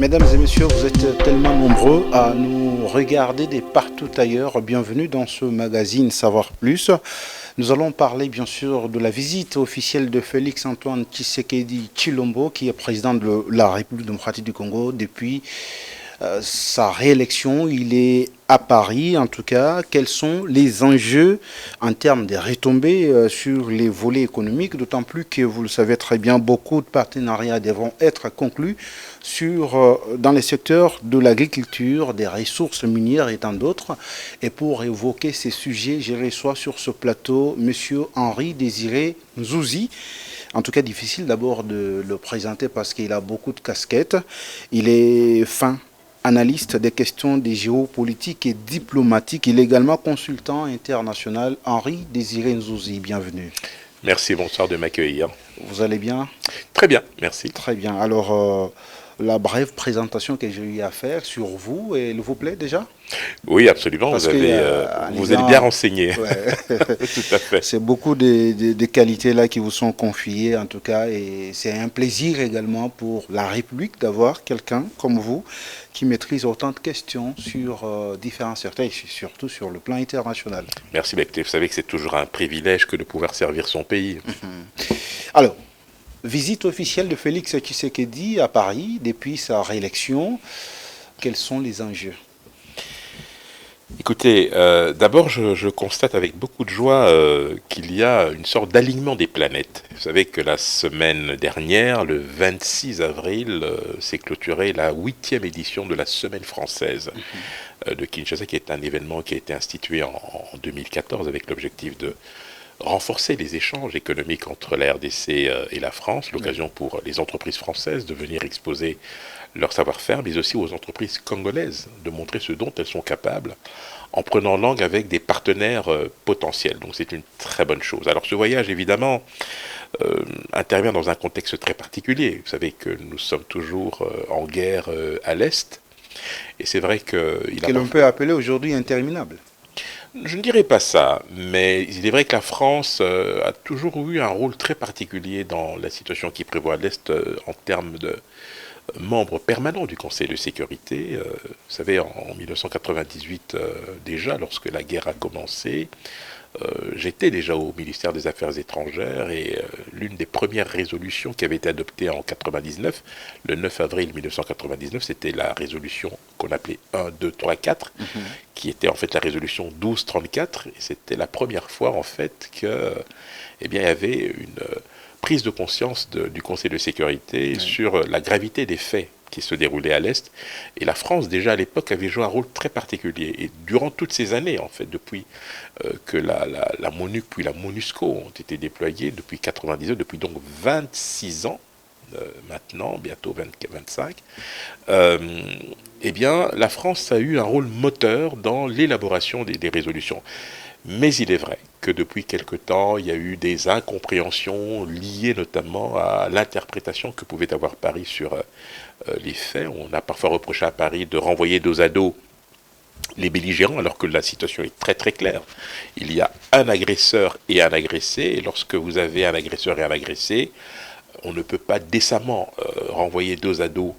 Mesdames et messieurs, vous êtes tellement nombreux à nous regarder de partout ailleurs. Bienvenue dans ce magazine Savoir Plus. Nous allons parler bien sûr de la visite officielle de Félix Antoine Tshisekedi Tshilombo, qui est président de la République démocratique du Congo depuis sa réélection. Il est à Paris, en tout cas. Quels sont les enjeux en termes de retombées sur les volets économiques, d'autant plus que, vous le savez très bien, beaucoup de partenariats devront être conclus dans les secteurs de l'agriculture, des ressources minières et tant d'autres. Et pour évoquer ces sujets, je reçois sur ce plateau M. Henri Désiré Nzouzi. En tout cas, difficile d'abord de le présenter parce qu'il a beaucoup de casquettes. Il est fin analyste des questions des géopolitiques et diplomatiques. Il est également consultant international. Henri Désiré Nzouzi, bienvenue. Merci, bonsoir de m'accueillir. Vous allez bien? Très bien, merci. Très bien. Alors, la brève présentation que j'ai eu à faire sur vous, elle vous plaît déjà? Oui, absolument, Parce vous êtes bien renseigné. Ouais. Tout à fait. C'est beaucoup de qualités là qui vous sont confiées en tout cas, et c'est un plaisir également pour la République d'avoir quelqu'un comme vous qui maîtrise autant de questions sur différents secteurs et surtout sur le plan international. Merci, Becté. Vous savez que c'est toujours un privilège que de pouvoir servir son pays. Alors, visite officielle de Félix Tshisekedi à Paris depuis sa réélection. Quels sont les enjeux? Écoutez, d'abord, je constate avec beaucoup de joie qu'il y a une sorte d'alignement des planètes. Vous savez que la semaine dernière, le 26 avril, s'est clôturée la 8e édition de la Semaine française de Kinshasa, qui est un événement qui a été institué en 2014 avec l'objectif de renforcer les échanges économiques entre la RDC et la France, l'occasion pour les entreprises françaises de venir exposer leur savoir-faire, mais aussi aux entreprises congolaises de montrer ce dont elles sont capables en prenant langue avec des partenaires potentiels. Donc c'est une très bonne chose. Alors ce voyage, évidemment, intervient dans un contexte très particulier. Vous savez que nous sommes toujours en guerre à l'Est, et c'est vrai que l'on peut appeler aujourd'hui interminable. Je ne dirais pas ça, mais il est vrai que la France a toujours eu un rôle très particulier dans la situation qui prévoit à l'Est en termes de membre permanent du Conseil de sécurité. Vous savez, en 1998 déjà, lorsque la guerre a commencé, j'étais déjà au ministère des Affaires étrangères et l'une des premières résolutions qui avait été adoptée en 99, le 9 avril 1999, c'était la résolution qu'on appelait 1, 2, 3, 4, qui était en fait la résolution 1234, et c'était la première fois en fait que, eh bien, il y avait une prise de conscience du Conseil de sécurité sur la gravité des faits qui se déroulaient à l'Est. Et la France, déjà à l'époque, avait joué un rôle très particulier. Et durant toutes ces années, en fait, depuis que la MONUC puis la MONUSCO ont été déployées, depuis 1999, depuis donc 26 ans, maintenant, bientôt 25, eh bien, la France a eu un rôle moteur dans l'élaboration des résolutions. Mais il est vrai que depuis quelque temps, il y a eu des incompréhensions liées notamment à l'interprétation que pouvait avoir Paris sur les faits. On a parfois reproché à Paris de renvoyer dos à dos les belligérants, alors que la situation est très très claire. Il y a un agresseur et un agressé, et lorsque vous avez un agresseur et un agressé, on ne peut pas décemment renvoyer dos à dos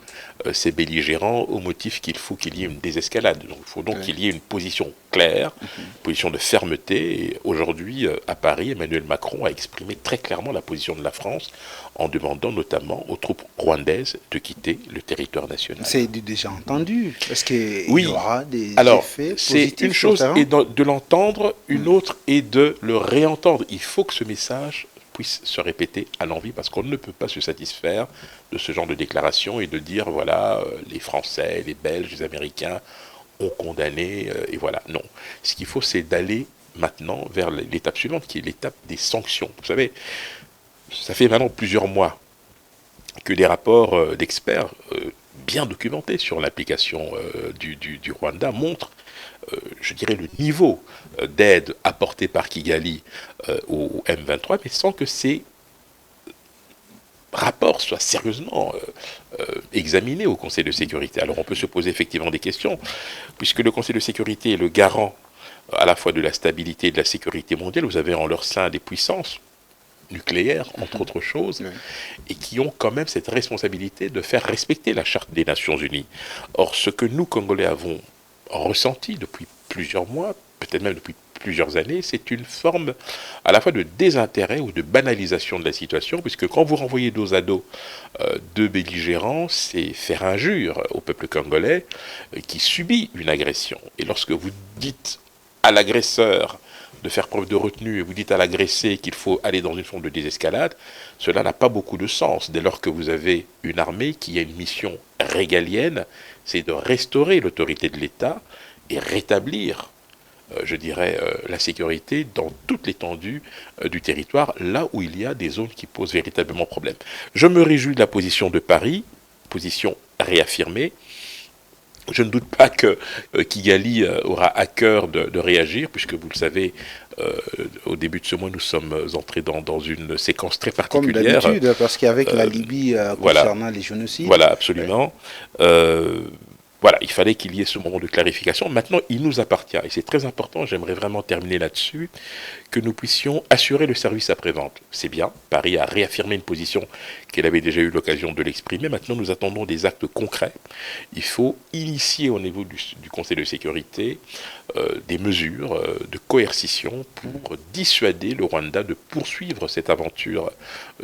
ces belligérants au motif qu'il faut qu'il y ait une désescalade. Donc, il faut donc qu'il y ait une position claire, une position de fermeté. Et aujourd'hui, à Paris, Emmanuel Macron a exprimé très clairement la position de la France en demandant notamment aux troupes rwandaises de quitter le territoire national. C'est déjà entendu. Est-ce qu'il y aura des effets positifs? C'est une chose est de l'entendre, une autre est de le réentendre. Il faut que ce message puisse se répéter à l'envi, parce qu'on ne peut pas se satisfaire de ce genre de déclaration et de dire, voilà, les Français, les Belges, les Américains ont condamné, et voilà. Non. Ce qu'il faut, c'est d'aller maintenant vers l'étape suivante, qui est l'étape des sanctions. Vous savez, ça fait maintenant plusieurs mois que des rapports d'experts bien documentés sur l'application du Rwanda montrent, je dirais, le niveau d'aide apportée par Kigali au M23, mais sans que ces rapports soient sérieusement examinés au Conseil de sécurité. Alors on peut se poser effectivement des questions, puisque le Conseil de sécurité est le garant à la fois de la stabilité et de la sécurité mondiale. Vous avez en leur sein des puissances nucléaire, entre autres choses, Oui. et qui ont quand même cette responsabilité de faire respecter la Charte des Nations Unies. Or, ce que nous, Congolais, avons ressenti depuis plusieurs mois, peut-être même depuis plusieurs années, c'est une forme à la fois de désintérêt ou de banalisation de la situation, puisque quand vous renvoyez dos à dos deux belligérants, c'est faire injure au peuple congolais qui subit une agression. Et lorsque vous dites à l'agresseur de faire preuve de retenue et vous dites à l'agressé qu'il faut aller dans une forme de désescalade, cela n'a pas beaucoup de sens dès lors que vous avez une armée qui a une mission régalienne, c'est de restaurer l'autorité de l'État et rétablir, je dirais, la sécurité dans toute l'étendue du territoire, là où il y a des zones qui posent véritablement problème. Je me réjouis de la position de Paris, position réaffirmée. Je ne doute pas que Kigali aura à cœur de réagir, puisque vous le savez, au début de ce mois, nous sommes entrés dans une séquence très Comme particulière. d'habitude, parce qu'avec la Libye Voilà, concernant les génocides. voilà, absolument. Voilà, il fallait qu'il y ait ce moment de clarification. Maintenant, il nous appartient, et c'est très important, j'aimerais vraiment terminer là-dessus, que nous puissions assurer le service après-vente. C'est bien, Paris a réaffirmé une position qu'elle avait déjà eu l'occasion de l'exprimer. Maintenant, nous attendons des actes concrets. Il faut initier au niveau du Conseil de sécurité des mesures de coercition pour dissuader le Rwanda de poursuivre cette aventure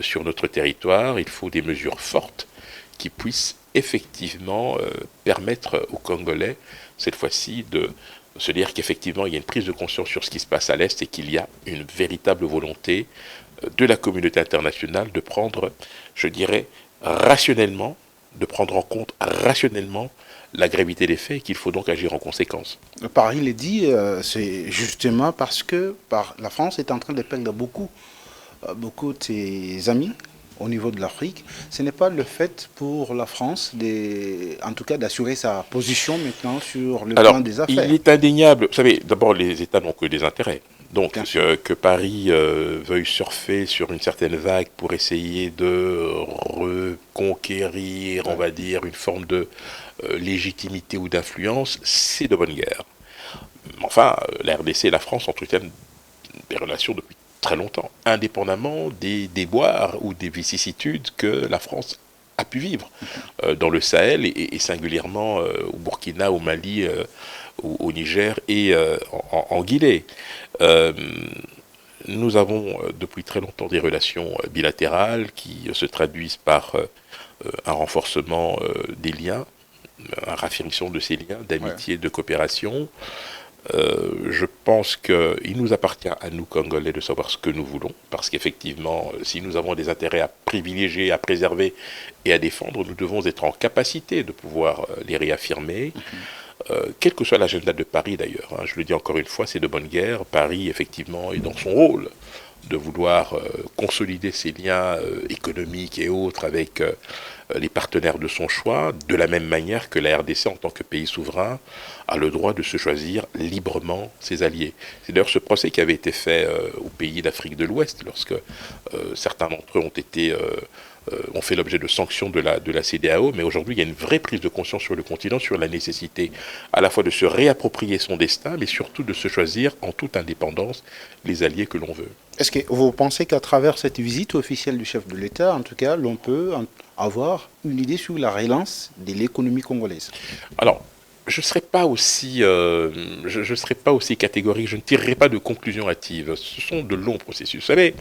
sur notre territoire. Il faut des mesures fortes qui puissent effectivement permettre aux Congolais, cette fois-ci, de se dire qu'effectivement, il y a une prise de conscience sur ce qui se passe à l'Est et qu'il y a une véritable volonté de la communauté internationale de prendre, je dirais, rationnellement, de prendre en compte rationnellement la gravité des faits et qu'il faut donc agir en conséquence. Paris le dit, c'est justement parce que la France est en train de perdre beaucoup de ses amis au niveau de l'Afrique. Ce n'est pas le fait pour la France, en tout cas, d'assurer sa position maintenant sur le plan des affaires. Il est indéniable. Vous savez, d'abord, les États n'ont que des intérêts. Donc, que Paris veuille surfer sur une certaine vague pour essayer de reconquérir, on va dire, une forme de légitimité ou d'influence, c'est de bonne guerre. Enfin, la RDC et la France entretiennent des relations depuis très longtemps, indépendamment des déboires ou des vicissitudes que la France a pu vivre dans le Sahel et singulièrement au Burkina, au Mali, au Niger et en Guinée. Nous avons depuis très longtemps des relations bilatérales qui se traduisent par un renforcement des liens, une raffermissement de ces liens d'amitié, de coopération. Je pense qu'il nous appartient à nous, Congolais, de savoir ce que nous voulons, parce qu'effectivement, si nous avons des intérêts à privilégier, à préserver et à défendre, nous devons être en capacité de pouvoir les réaffirmer, quel que soit l'agenda de Paris d'ailleurs. Hein, je le dis encore une fois, c'est de bonne guerre. Paris, effectivement, est dans son rôle de vouloir consolider ses liens économiques et autres avec les partenaires de son choix, de la même manière que la RDC, en tant que pays souverain, a le droit de se choisir librement ses alliés. C'est d'ailleurs ce procès qui avait été fait aux pays d'Afrique de l'Ouest, lorsque certains d'entre eux ont fait l'objet de sanctions de la CEDEAO, mais aujourd'hui il y a une vraie prise de conscience sur le continent sur la nécessité à la fois de se réapproprier son destin, mais surtout de se choisir en toute indépendance les alliés que l'on veut. Est-ce que vous pensez qu'à travers cette visite officielle du chef de l'État, en tout cas, l'on peut avoir une idée sur la relance de l'économie congolaise? Alors, je ne serais pas aussi, catégorique, je ne tirerai pas de conclusion hâtive. Ce sont de longs processus. Vous savez,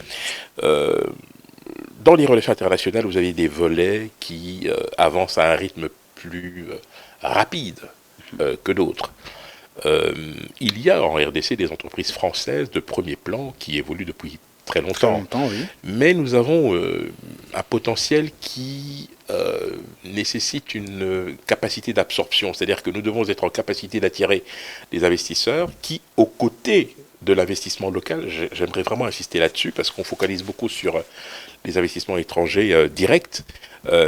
dans les relations internationales, vous avez des volets qui avancent à un rythme plus rapide que d'autres. Il y a en RDC des entreprises françaises de premier plan qui évoluent depuis très longtemps. Oui. Mais nous avons un potentiel qui nécessite une capacité d'absorption. C'est-à-dire que nous devons être en capacité d'attirer des investisseurs qui, aux côtés de l'investissement local, j'aimerais vraiment insister là-dessus parce qu'on focalise beaucoup sur les investissements étrangers directs,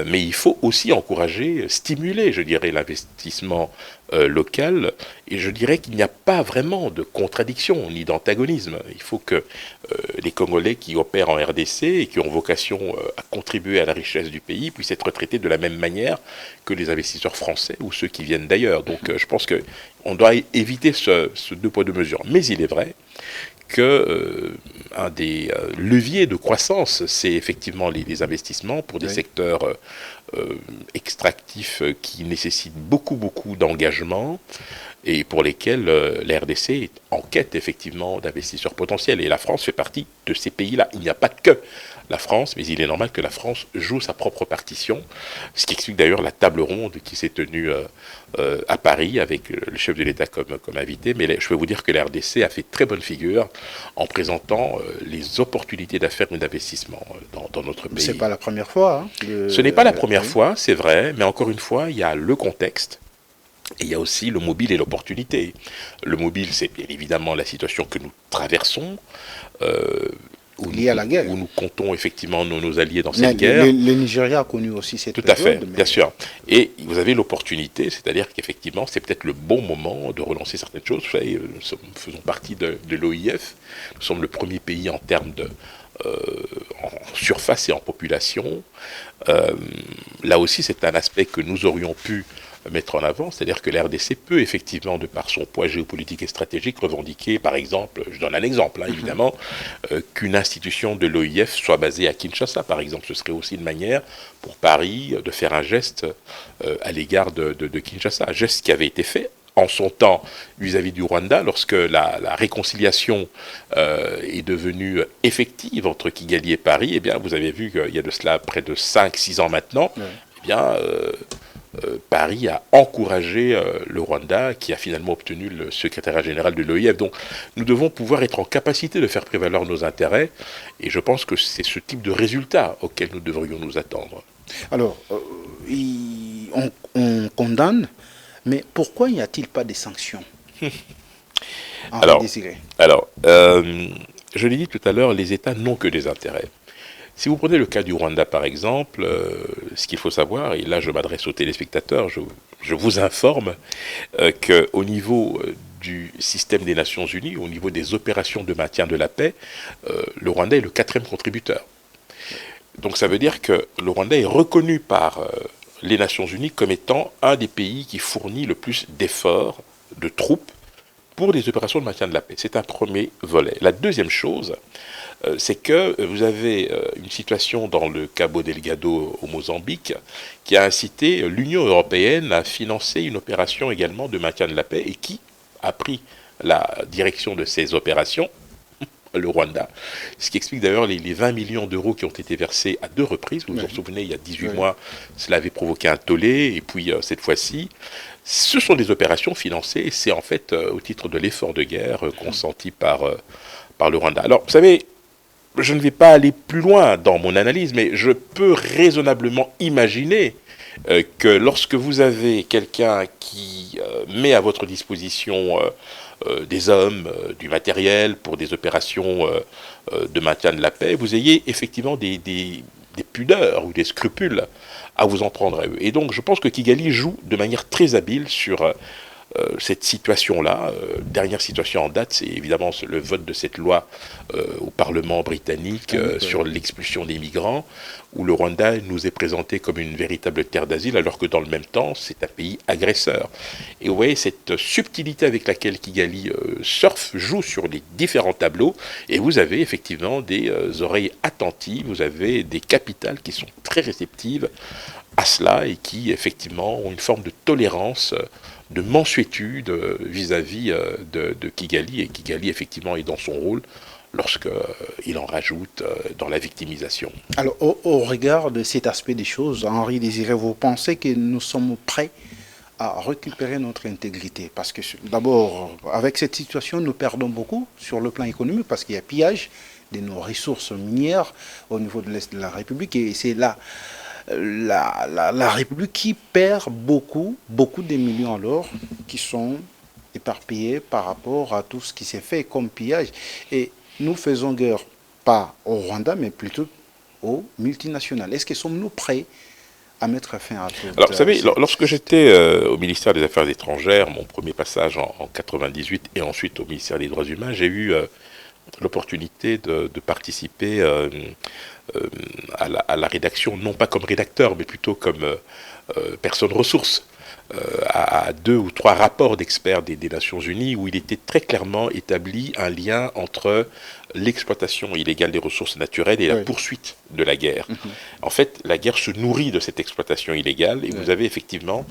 mais il faut aussi encourager, stimuler, je dirais, l'investissement local, et je dirais qu'il n'y a pas vraiment de contradiction ni d'antagonisme. Il faut que les Congolais qui opèrent en RDC et qui ont vocation à contribuer à la richesse du pays puissent être traités de la même manière que les investisseurs français ou ceux qui viennent d'ailleurs. Donc je pense qu'on doit éviter ce deux poids deux mesures. Mais il est vrai que un des leviers de croissance, c'est effectivement les investissements pour des secteurs extractifs qui nécessitent beaucoup d'engagement et pour lesquels la RDC est en quête effectivement d'investisseurs potentiels. Et la France fait partie de ces pays-là. Il n'y a pas que la France, mais il est normal que la France joue sa propre partition, ce qui explique d'ailleurs la table ronde qui s'est tenue à Paris avec le chef de l'État comme invité. Mais je peux vous dire que la RDC a fait très bonne figure en présentant les opportunités d'affaires et d'investissement dans notre pays. C'est pas la première fois. Ce n'est pas la première fois, c'est vrai, mais encore une fois, il y a le contexte. Et il y a aussi le mobile et l'opportunité. Le mobile, c'est bien évidemment la situation que nous traversons, liée à la guerre. Où nous comptons effectivement nos alliés dans cette guerre. Le Nigeria a connu aussi cette période. Tout à fait, bien sûr. Et vous avez l'opportunité, c'est-à-dire qu'effectivement, c'est peut-être le bon moment de relancer certaines choses. Vous savez, nous faisons partie de l'OIF. Nous sommes le premier pays en termes de en surface et en population. Là aussi, c'est un aspect que nous aurions pu mettre en avant, c'est-à-dire que la RDC peut effectivement, de par son poids géopolitique et stratégique, revendiquer, par exemple, je donne un exemple, évidemment, qu'une institution de l'OIF soit basée à Kinshasa, par exemple. Ce serait aussi une manière pour Paris de faire un geste à l'égard de Kinshasa, un geste qui avait été fait en son temps vis-à-vis du Rwanda, lorsque la réconciliation est devenue effective entre Kigali et Paris. Eh bien, vous avez vu qu'il y a de cela près de 5-6 ans maintenant, eh bien, Paris a encouragé le Rwanda, qui a finalement obtenu le secrétariat général de l'OIF. Donc nous devons pouvoir être en capacité de faire prévaloir nos intérêts, et je pense que c'est ce type de résultat auquel nous devrions nous attendre. Alors, on condamne, mais pourquoi n'y a-t-il pas de sanctions? Alors, je l'ai dit tout à l'heure, les États n'ont que des intérêts. Si vous prenez le cas du Rwanda, par exemple, ce qu'il faut savoir, et là je m'adresse aux téléspectateurs, je vous informe qu'au niveau du système des Nations Unies, au niveau des opérations de maintien de la paix, le Rwanda est le 4e contributeur. Donc ça veut dire que le Rwanda est reconnu par les Nations Unies comme étant un des pays qui fournit le plus d'efforts de troupes pour des opérations de maintien de la paix. C'est un premier volet. La deuxième chose, c'est que vous avez une situation dans le Cabo Delgado au Mozambique qui a incité l'Union européenne à financer une opération également de maintien de la paix, et qui a pris la direction de ces opérations, le Rwanda. Ce qui explique d'ailleurs les 20 millions d'euros qui ont été versés à 2 reprises. Vous vous en souvenez, il y a 18 mois, cela avait provoqué un tollé, et puis cette fois-ci, ce sont des opérations financées, et c'est en fait au titre de l'effort de guerre consenti par le Rwanda. Alors, vous savez, je ne vais pas aller plus loin dans mon analyse, mais je peux raisonnablement imaginer que lorsque vous avez quelqu'un qui met à votre disposition des hommes, du matériel pour des opérations de maintien de la paix, vous ayez effectivement des pudeurs ou des scrupules à vous en prendre à eux. Et donc je pense que Kigali joue de manière très habile sur cette situation-là. Dernière situation en date, c'est évidemment le vote de cette loi au Parlement britannique sur l'expulsion des migrants, où le Rwanda nous est présenté comme une véritable terre d'asile, alors que dans le même temps, c'est un pays agresseur. Et vous voyez cette subtilité avec laquelle Kigali surfe, joue sur les différents tableaux, et vous avez effectivement des oreilles attentives, vous avez des capitales qui sont très réceptives à cela, et qui effectivement ont une forme de tolérance, de mansuétude vis-à-vis de Kigali, et Kigali effectivement est dans son rôle lorsqu'il en rajoute dans la victimisation. Alors au regard de cet aspect des choses, Henri Désiré, vous pensez que nous sommes prêts à récupérer notre intégrité? Parce que d'abord, avec cette situation, nous perdons beaucoup sur le plan économique, parce qu'il y a pillage de nos ressources minières au niveau de l'Est de la République, et c'est là la République qui perd beaucoup de millions alors qui sont éparpillés par rapport à tout ce qui s'est fait comme pillage. Et nous faisons guerre pas au Rwanda, mais plutôt aux multinationales. Est-ce que sommes-nous prêts à mettre fin à tout? Alors, vous savez, lorsque j'étais au ministère des Affaires étrangères, mon premier passage en 98, et ensuite au ministère des Droits humains, j'ai eu l'opportunité de participer à la rédaction, non pas comme rédacteur, mais plutôt comme personne ressource à 2 ou 3 rapports d'experts des Nations Unies où il était très clairement établi un lien entre l'exploitation illégale des ressources naturelles et la Oui. poursuite de la guerre. Mhm. En fait, la guerre se nourrit de cette exploitation illégale et Oui. vous avez effectivement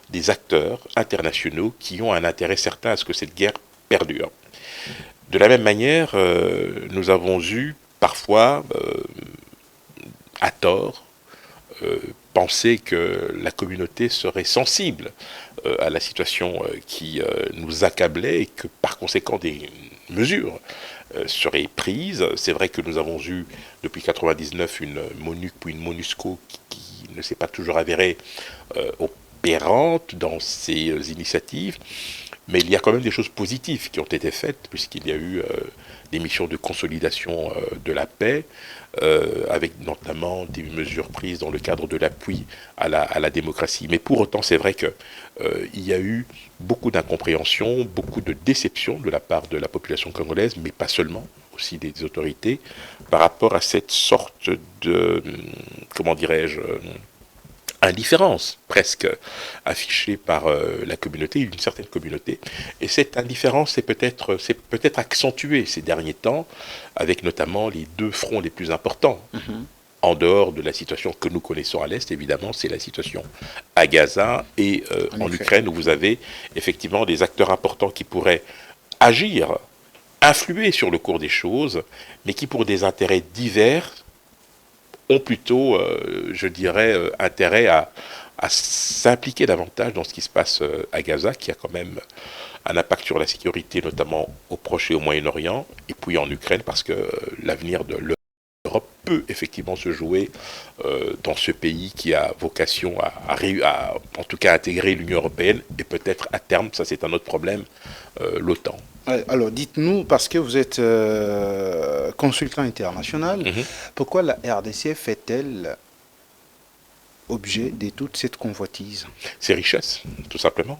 des acteurs internationaux qui ont un intérêt certain à ce que cette guerre perdure. De la même manière, nous avons eu parfois, à tort, euh, penser que la communauté serait sensible à la situation qui nous accablait et que par conséquent des mesures seraient prises. C'est vrai que nous avons eu depuis 99 une MONUC puis une MONUSCO qui ne s'est pas toujours avérée opérante dans ces initiatives. Mais il y a quand même des choses positives qui ont été faites, puisqu'il y a eu des missions de consolidation de la paix, avec notamment des mesures prises dans le cadre de l'appui à la démocratie. Mais pour autant, c'est vrai qu'il y a eu beaucoup d'incompréhension, beaucoup de déception de la part de la population congolaise, mais pas seulement, aussi des autorités, par rapport à cette sorte de, comment dirais-je, indifférence presque affichée par la communauté, une certaine communauté. Et cette indifférence c'est peut-être accentuée ces derniers temps, avec notamment les 2 fronts les plus importants. Mhm. En dehors de la situation que nous connaissons à l'Est, évidemment, c'est la situation à Gaza et En en effet. Ukraine, où vous avez effectivement des acteurs importants qui pourraient agir, influer sur le cours des choses, mais qui, pour des intérêts divers, ont plutôt, je dirais, intérêt à s'impliquer davantage dans ce qui se passe à Gaza, qui a quand même un impact sur la sécurité, notamment au Proche et au Moyen-Orient, et puis en Ukraine, parce que l'avenir de l'Europe peut effectivement se jouer dans ce pays qui a vocation en tout cas, intégrer l'Union européenne, et peut-être à terme, ça c'est un autre problème, l'OTAN. Alors, dites-nous, parce que vous êtes consultant international, Mhm. pourquoi la RDC fait-elle objet de toute cette convoitise? Ces richesses, tout simplement.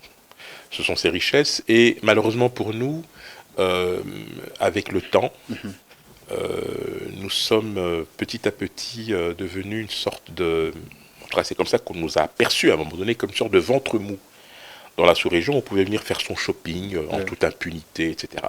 Ce sont ces richesses, et malheureusement pour nous, euh, avec le temps, Mhm. nous sommes petit à petit devenus une sorte de... Enfin, c'est comme ça qu'on nous a perçus à un moment donné, comme une sorte de ventre mou. Dans la sous-région, on pouvait venir faire son shopping en Ouais. toute impunité, etc.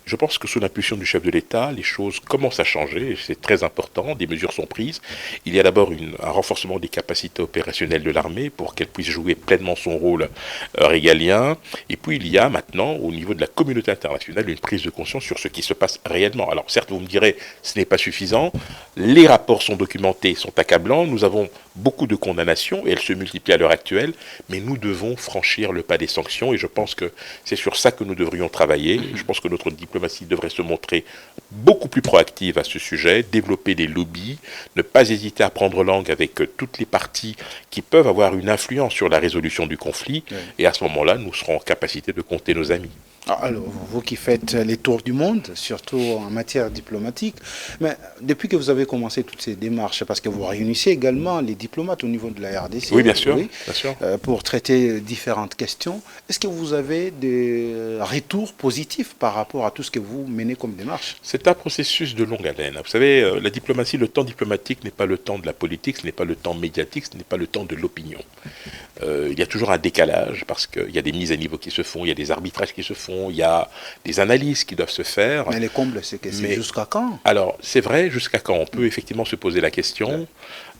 Je pense que sous l'impulsion du chef de l'État, les choses commencent à changer, et c'est très important, des mesures sont prises. Il y a d'abord un renforcement des capacités opérationnelles de l'armée pour qu'elle puisse jouer pleinement son rôle régalien, et puis il y a maintenant, au niveau de la communauté internationale, une prise de conscience sur ce qui se passe réellement. Alors certes, vous me direz, ce n'est pas suffisant, les rapports sont documentés, sont accablants, nous avons beaucoup de condamnations, et elles se multiplient à l'heure actuelle, mais nous devons franchir le pas des sanctions, et je pense que c'est sur ça que nous devrions travailler. Je pense que notre diplomatie devrait se montrer beaucoup plus proactive à ce sujet, développer des lobbies, ne pas hésiter à prendre langue avec toutes les parties qui peuvent avoir une influence sur la résolution du conflit, Ouais. et à ce moment-là, nous serons en capacité de compter nos amis. Alors, vous qui faites les tours du monde, surtout en matière diplomatique, mais depuis que vous avez commencé toutes ces démarches, parce que vous réunissez également les diplomates au niveau de la RDC, Oui, bien sûr, oui, bien sûr. pour traiter différentes questions, est-ce que vous avez des retours positifs par rapport à tout ce que vous menez comme démarche? C'est un processus de longue haleine. Vous savez, la diplomatie, le temps diplomatique n'est pas le temps de la politique, ce n'est pas le temps médiatique, ce n'est pas le temps de l'opinion. Il y a toujours un décalage parce qu'il y a des mises à niveau qui se font, il y a des arbitrages qui se font, il y a des analyses qui doivent se faire. Mais les combles, c'est que c'est Mais jusqu'à quand? alors, c'est vrai, jusqu'à quand on peut effectivement se poser la question.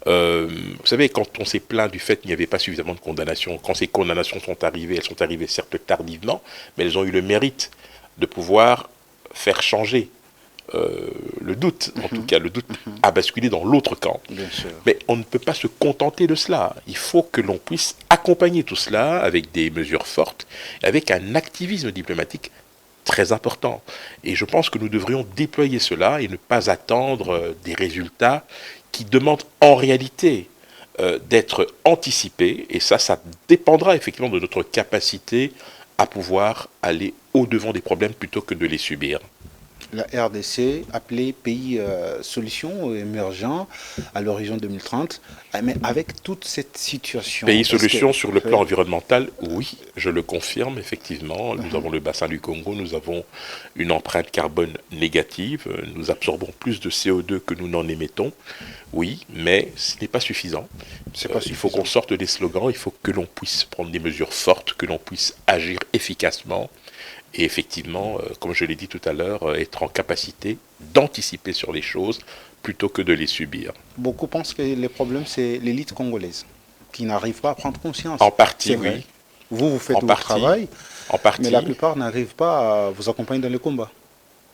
Vous savez, quand on s'est plaint du fait qu'il n'y avait pas suffisamment de condamnations, quand ces condamnations sont arrivées, elles sont arrivées certes tardivement, mais elles ont eu le mérite de pouvoir faire changer le doute. En tout cas, le doute a basculé dans l'autre camp. Bien sûr. Mais on ne peut pas se contenter de cela. Il faut que l'on puisse accompagner tout cela avec des mesures fortes, avec un activisme diplomatique très important. Et je pense que nous devrions déployer cela et ne pas attendre des résultats qui demandent en réalité d'être anticipés. Et ça dépendra effectivement de notre capacité à pouvoir aller au-devant des problèmes plutôt que de les subir. La RDC, appelée pays solution émergent à l'horizon 2030, mais avec toute cette situation, Pays est-ce que... solution sur le plan euh, environnemental, oui, je le confirme, effectivement. Nous avons le bassin du Congo, nous avons une empreinte carbone négative, nous absorbons plus de CO2 que nous n'en émettons, oui, mais ce n'est pas suffisant. c'est pas Il faut qu'on suffisant. sorte des slogans, il faut que l'on puisse prendre des mesures fortes, que l'on puisse agir efficacement et effectivement, comme je l'ai dit tout à l'heure, être en capacité d'anticiper sur les choses plutôt que de les subir. Beaucoup pensent que le problème, c'est l'élite congolaise, qui n'arrive pas à prendre conscience. En C'est partie, vrai. oui, Vous, vous faites en votre partie, travail, en mais la partie. plupart n'arrivent pas à vous accompagner dans le combat.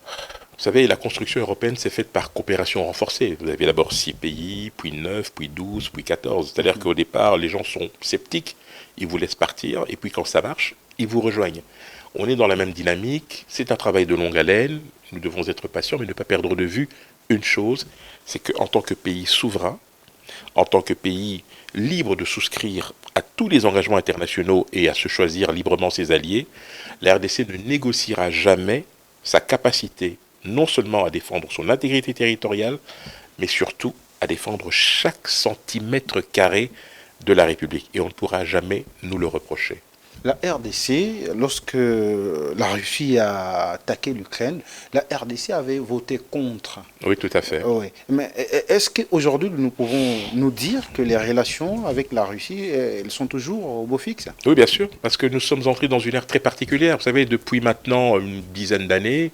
Vous savez, la construction européenne s'est faite par coopération renforcée. Vous avez d'abord 6 pays, puis 9, puis 12, puis 14. C'est-à-dire qu'au départ, les gens sont sceptiques, ils vous laissent partir, et puis quand ça marche, ils vous rejoignent. On est dans la même dynamique, c'est un travail de longue haleine, nous devons être patients, mais ne pas perdre de vue une chose, c'est qu'en tant que pays souverain, en tant que pays libre de souscrire à tous les engagements internationaux et à se choisir librement ses alliés, la RDC ne négociera jamais sa capacité non seulement à défendre son intégrité territoriale, mais surtout à défendre chaque centimètre carré de la République. Et on ne pourra jamais nous le reprocher. La RDC, lorsque la Russie a attaqué l'Ukraine, la RDC avait voté contre. Oui, tout à fait. Oui. Mais est-ce qu'aujourd'hui, nous pouvons nous dire que les relations avec la Russie, elles sont toujours au beau fixe? Oui, bien sûr, parce que nous sommes entrés dans une ère très particulière. Vous savez, depuis maintenant une dizaine d'années,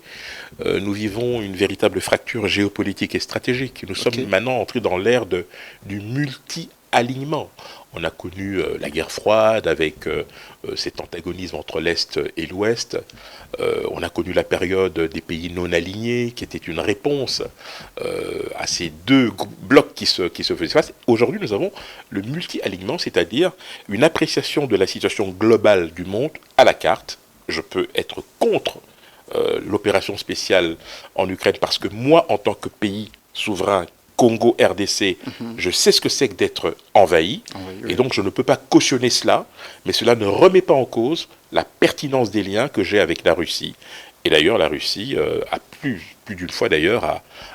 nous vivons une véritable fracture géopolitique et stratégique. Nous Ok. sommes maintenant entrés dans l'ère du multi-alignement. On a connu la guerre froide avec cet antagonisme entre l'Est et l'Ouest. On a connu la période des pays non alignés, qui était une réponse à ces deux blocs qui se faisaient face. Aujourd'hui, nous avons le multi-alignement, c'est-à-dire une appréciation de la situation globale du monde à la carte. Je peux être contre l'opération spéciale en Ukraine parce que moi, en tant que pays souverain, Congo, RDC, je sais ce que c'est que d'être envahi, Oui, et oui. donc je ne peux pas cautionner cela, mais cela ne remet pas en cause la pertinence des liens que j'ai avec la Russie. Et d'ailleurs, la Russie a plus d'une fois d'ailleurs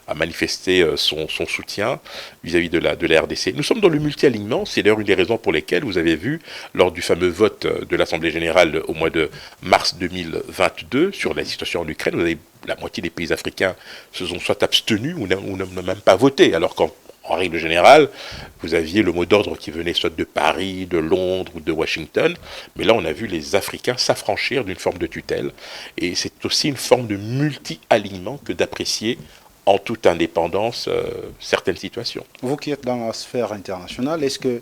a manifesté son soutien vis-à-vis de la RDC. Nous sommes dans le multi-alignement, c'est d'ailleurs une des raisons pour lesquelles vous avez vu, lors du fameux vote de l'Assemblée générale au mois de mars 2022 sur la situation en Ukraine, vous avez la moitié des pays africains se sont soit abstenus ou n'ont même pas voté, alors qu'en règle générale, vous aviez le mot d'ordre qui venait soit de Paris, de Londres ou de Washington, mais là on a vu les Africains s'affranchir d'une forme de tutelle, et c'est aussi une forme de multi-alignement que d'apprécier en toute indépendance certaines situations. Vous qui êtes dans la sphère internationale, est-ce que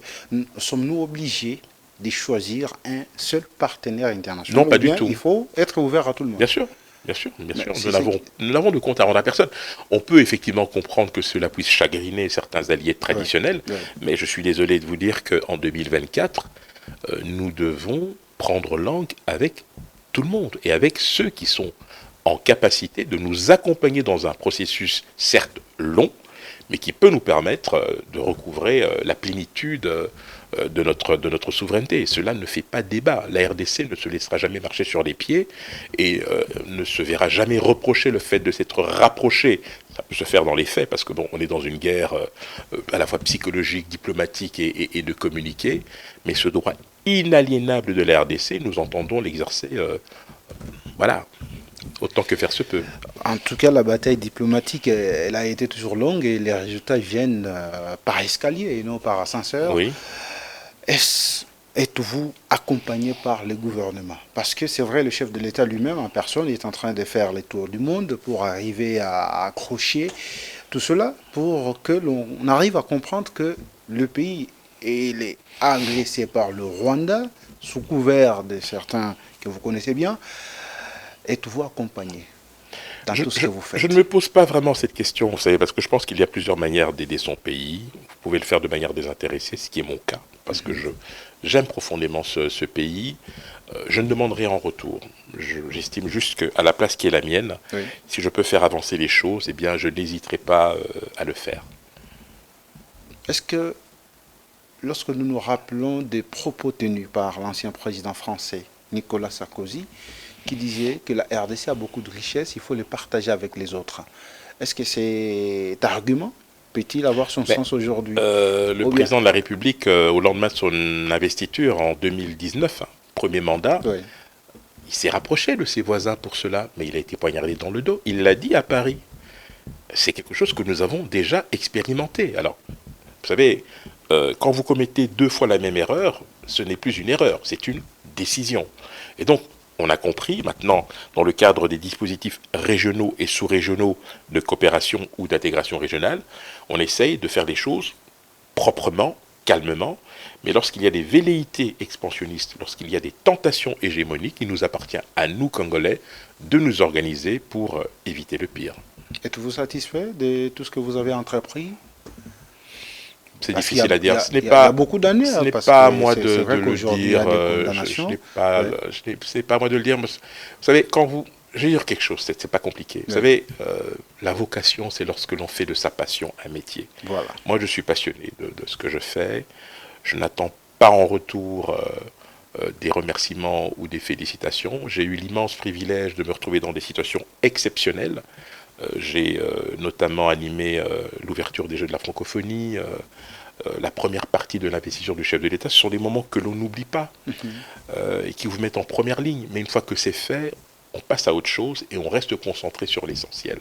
sommes-nous obligés de choisir un seul partenaire international Non, pas ou du bien tout. il faut être ouvert à tout le monde? Bien sûr. Bien sûr, bien Mais sûr. c'est ce qui... Nous n'avons de compte à rendre à personne. On peut effectivement comprendre que cela puisse chagriner certains alliés Ouais, traditionnels, ouais. mais je suis désolé de vous dire qu'en 2024, nous devons prendre langue avec tout le monde et avec ceux qui sont en capacité de nous accompagner dans un processus certes long, mais qui peut nous permettre de recouvrer la plénitude de notre souveraineté. Et cela ne fait pas débat. La RDC ne se laissera jamais marcher sur les pieds et ne se verra jamais reprocher le fait de s'être rapproché. Ça peut se faire dans les faits parce que bon, on est dans une guerre à la fois psychologique, diplomatique et de communiquer, mais ce droit inaliénable de la RDC, nous entendons l'exercer, voilà, autant que faire se peut. En tout cas, la bataille diplomatique, elle a été toujours longue et les résultats viennent par escalier et non par ascenseur. Oui. Êtes-vous accompagné par le gouvernement? Parce que c'est vrai, le chef de l'État lui-même en personne est en train de faire les tours du monde pour arriver à accrocher tout cela, pour que l'on arrive à comprendre que le pays il est agressé par le Rwanda, sous couvert de certains que vous connaissez bien. Êtes-vous accompagné dans tout ce que vous Je ne faites? me pose pas vraiment cette question, vous savez, parce que je pense qu'il y a plusieurs manières d'aider son pays. Vous pouvez le faire de manière désintéressée, ce qui est mon cas, parce que j'aime profondément ce pays. Je ne demande rien en retour. J'estime juste qu'à la place qui est la mienne, Oui. si je peux faire avancer les choses, eh bien, je n'hésiterai pas à le faire. Est-ce que lorsque nous nous rappelons des propos tenus par l'ancien président français Nicolas Sarkozy, qui disait que la RDC a beaucoup de richesses, il faut les partager avec les autres. Est-ce que cet argument peut-il avoir son sens aujourd'hui? Le président de la République, au lendemain de son investiture en 2019, premier mandat, oui. Il s'est rapproché de ses voisins pour cela, mais il a été poignardé dans le dos. Il l'a dit à Paris. C'est quelque chose que nous avons déjà expérimenté. Alors, vous savez, quand vous commettez 2 fois la même erreur, ce n'est plus une erreur, c'est une décision. Et donc, on a compris, maintenant, dans le cadre des dispositifs régionaux et sous-régionaux de coopération ou d'intégration régionale, on essaye de faire les choses proprement, calmement, mais lorsqu'il y a des velléités expansionnistes, lorsqu'il y a des tentations hégémoniques, il nous appartient à nous, Congolais, de nous organiser pour éviter le pire. Êtes-vous satisfait de tout ce que vous avez entrepris? C'est difficile à dire. Il y a beaucoup d'années. Ce n'est pas à moi de le dire. C'est pas à moi de le dire. Vous savez, quand vous... Je vais dire quelque chose, c'est pas compliqué. Vous savez, la vocation, c'est lorsque l'on fait de sa passion un métier. Voilà. Moi, je suis passionné de ce que je fais. Je n'attends pas en retour des remerciements ou des félicitations. J'ai eu l'immense privilège de me retrouver dans des situations exceptionnelles. J'ai notamment animé l'ouverture des Jeux de la francophonie, la première partie de l'investiture du chef de l'État. Ce sont des moments que l'on n'oublie pas et qui vous mettent en première ligne. Mais une fois que c'est fait, on passe à autre chose et on reste concentré sur l'essentiel.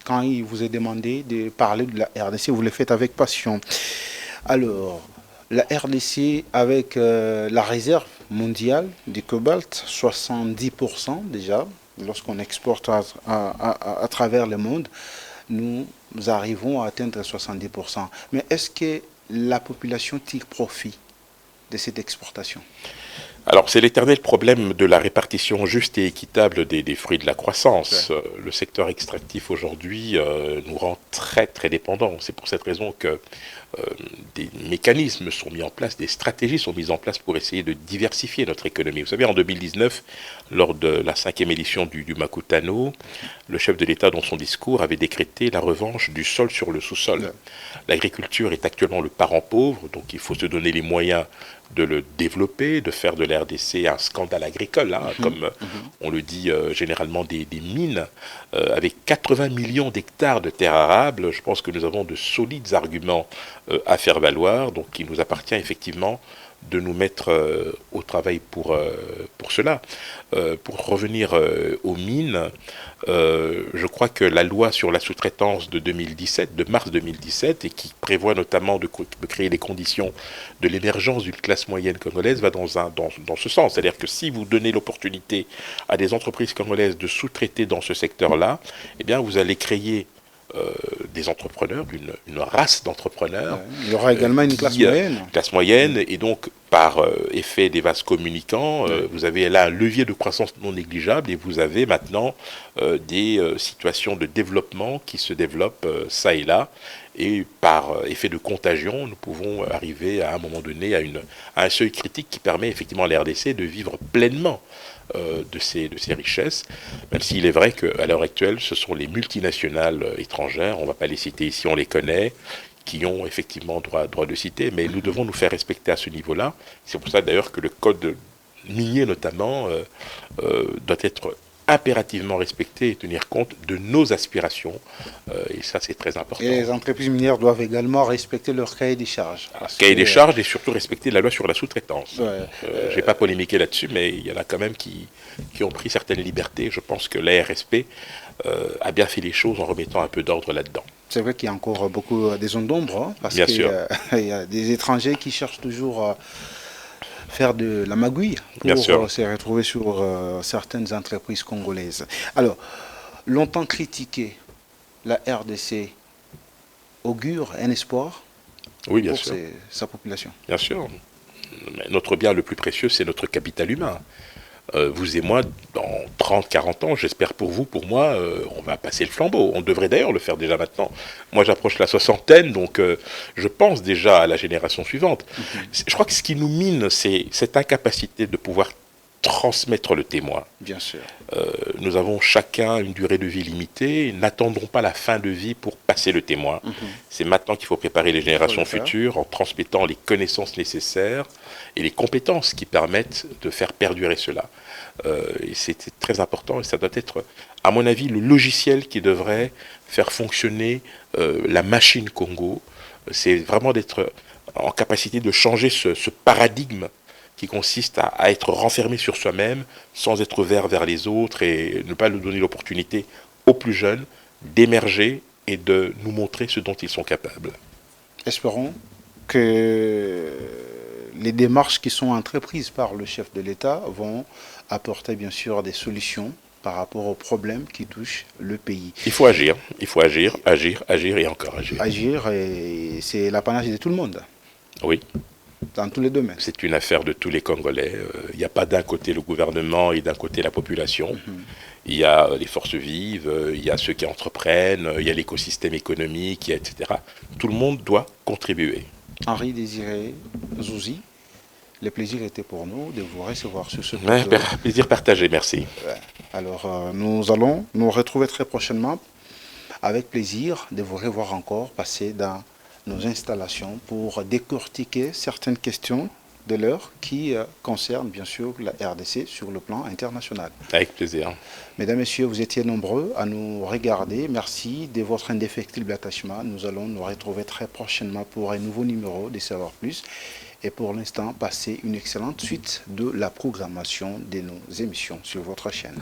Quand il vous est demandé de parler de la RDC, vous le faites avec passion. Alors, la RDC avec la réserve mondiale du cobalt, 70% déjà, lorsqu'on exporte à travers le monde, nous arrivons à atteindre 70%. Mais est-ce que la population tire profit de cette exportation? Alors, c'est l'éternel problème de la répartition juste et équitable des fruits de la croissance. Ouais. Le secteur extractif aujourd'hui nous rend très très dépendants. C'est pour cette raison que des mécanismes sont mis en place, des stratégies sont mises en place pour essayer de diversifier notre économie. Vous savez, en 2019, lors de la 5e édition du Makutano, le chef de l'État, dans son discours, avait décrété la revanche du sol sur le sous-sol. Ouais. L'agriculture est actuellement le parent pauvre, donc il faut se donner les moyens de le développer, de faire de la RDC un scandale agricole, hein, comme on le dit généralement des mines. Avec 80 millions d'hectares de terres arables, je pense que nous avons de solides arguments à faire valoir, donc il nous appartient effectivement de nous mettre au travail pour cela. Pour revenir aux mines, je crois que la loi sur la sous-traitance de 2017, de mars 2017, et qui prévoit notamment de créer les conditions de l'émergence d'une classe moyenne congolaise, va dans ce sens. C'est-à-dire que si vous donnez l'opportunité à des entreprises congolaises de sous-traiter dans ce secteur-là, eh bien vous allez créer des entrepreneurs, une race d'entrepreneurs. Il y aura également une classe moyenne. Classe moyenne, et donc par effet des vases communicants, vous avez là un levier de croissance non négligeable et vous avez maintenant des situations de développement qui se développent ça et là. Et par effet de contagion, nous pouvons arriver à un moment donné à un seuil critique qui permet effectivement à la RDC de vivre pleinement de ces richesses, même s'il est vrai qu'à l'heure actuelle, ce sont les multinationales étrangères, on ne va pas les citer ici, on les connaît, qui ont effectivement droit de citer, mais nous devons nous faire respecter à ce niveau-là. C'est pour ça d'ailleurs que le code minier notamment doit être impérativement respecter et tenir compte de nos aspirations. Et ça, c'est très important. Et les entreprises minières doivent également respecter leur cahier des charges. Cahier des charges et surtout respecter la loi sur la sous-traitance. Ouais, je n'ai pas polémiqué là-dessus, mais il y en a quand même qui ont pris certaines libertés. Je pense que l'ARSP a bien fait les choses en remettant un peu d'ordre là-dedans. C'est vrai qu'il y a encore beaucoup des zones d'ombre, hein, parce qu'il y a des étrangers qui cherchent toujours faire de la magouille pour se retrouver sur certaines entreprises congolaises. Alors, longtemps critiqué, la RDC augure un espoir pour sa population. Bien sûr. Mais notre bien le plus précieux, c'est notre capital humain. Vous et moi, dans 30-40 ans, j'espère pour vous, pour moi, on va passer le flambeau. On devrait d'ailleurs le faire déjà maintenant. Moi, j'approche la soixantaine, donc je pense déjà à la génération suivante. Je crois que ce qui nous mine, c'est cette incapacité de pouvoir transmettre le témoin. Bien sûr. Nous avons chacun une durée de vie limitée. N'attendons pas la fin de vie pour passer le témoin. C'est maintenant qu'il faut préparer les générations futures en transmettant les connaissances nécessaires et les compétences qui permettent de faire perdurer cela. Et c'est très important et ça doit être, à mon avis, le logiciel qui devrait faire fonctionner la machine Congo. C'est vraiment d'être en capacité de changer ce paradigme qui consiste à être renfermé sur soi-même sans être ouvert vers les autres et ne pas nous donner l'opportunité aux plus jeunes d'émerger et de nous montrer ce dont ils sont capables. Espérons que les démarches qui sont entreprises par le chef de l'État vont apporter bien sûr des solutions par rapport aux problèmes qui touchent le pays. Il faut agir et encore agir. Agir, et c'est l'apanage de tout le monde. Oui. Dans tous les domaines. C'est une affaire de tous les Congolais. Il n'y a pas d'un côté le gouvernement et d'un côté la population. Il y a les forces vives, il y a ceux qui entreprennent, il y a l'écosystème économique, etc. Tout le monde doit contribuer. Henri Désiré Zouzi, le plaisir était pour nous de vous recevoir sur ce plateau. Plaisir partagé, merci. Alors, nous allons nous retrouver très prochainement. Avec plaisir de vous revoir encore, passer dans nos installations pour décortiquer certaines questions de l'heure qui concernent bien sûr la RDC sur le plan international. Avec plaisir. Mesdames, Messieurs, vous étiez nombreux à nous regarder. Merci de votre indéfectible attachement. Nous allons nous retrouver très prochainement pour un nouveau numéro de Savoir Plus. Et pour l'instant, passez une excellente suite de la programmation de nos émissions sur votre chaîne.